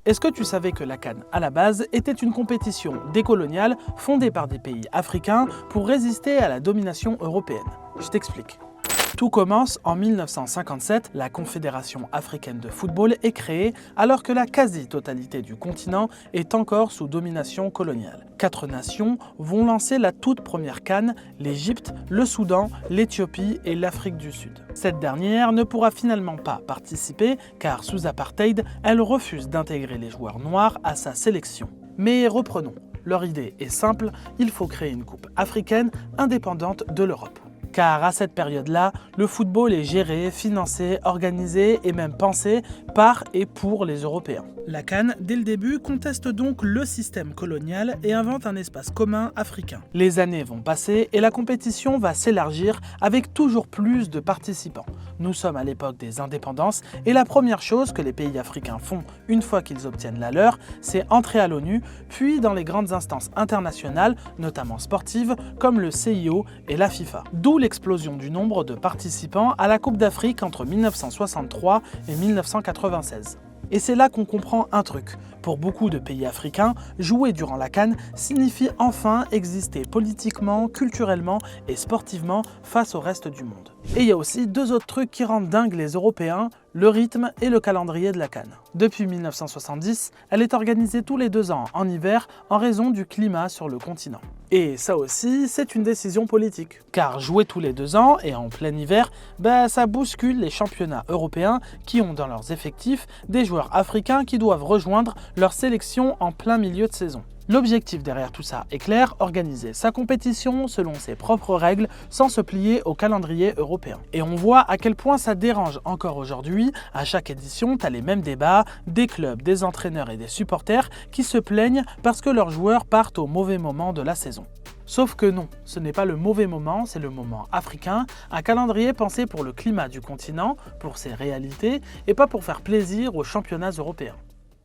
Est-ce que tu savais que la CAN, à la base, était une compétition décoloniale fondée par des pays africains pour résister à la domination européenne? Je t'explique. Tout commence en 1957, la Confédération africaine de football est créée alors que la quasi-totalité du continent est encore sous domination coloniale. 4 nations vont lancer la toute première CAN, l'Égypte, le Soudan, l'Éthiopie et l'Afrique du Sud. Cette dernière ne pourra finalement pas participer car sous apartheid, elle refuse d'intégrer les joueurs noirs à sa sélection. Mais reprenons, leur idée est simple, il faut créer une coupe africaine indépendante de l'Europe. Car à cette période-là, le football est géré, financé, organisé et même pensé par et pour les Européens. La CAN, dès le début, conteste donc le système colonial et invente un espace commun africain. Les années vont passer et la compétition va s'élargir avec toujours plus de participants. Nous sommes à l'époque des indépendances et la première chose que les pays africains font une fois qu'ils obtiennent la leur, c'est entrer à l'ONU, puis dans les grandes instances internationales, notamment sportives, comme le CIO et la FIFA. D'où l'explosion du nombre de participants à la Coupe d'Afrique entre 1963 et 1996. Et c'est là qu'on comprend un truc. Pour beaucoup de pays africains, jouer durant la CAN signifie enfin exister politiquement, culturellement et sportivement face au reste du monde. Et il y a aussi 2 autres trucs qui rendent dingues les Européens, le rythme et le calendrier de la CAN. Depuis 1970, elle est organisée tous les 2 ans en hiver en raison du climat sur le continent. Et ça aussi, c'est une décision politique. Car jouer tous les 2 ans et en plein hiver, ça bouscule les championnats européens qui ont dans leurs effectifs des joueurs africains qui doivent rejoindre leur sélection en plein milieu de saison. L'objectif derrière tout ça est clair, organiser sa compétition selon ses propres règles sans se plier au calendrier européen. Et on voit à quel point ça dérange encore aujourd'hui, à chaque édition t'as les mêmes débats, des clubs, des entraîneurs et des supporters qui se plaignent parce que leurs joueurs partent au mauvais moment de la saison. Sauf que non, ce n'est pas le mauvais moment, c'est le moment africain, un calendrier pensé pour le climat du continent, pour ses réalités, et pas pour faire plaisir aux championnats européens.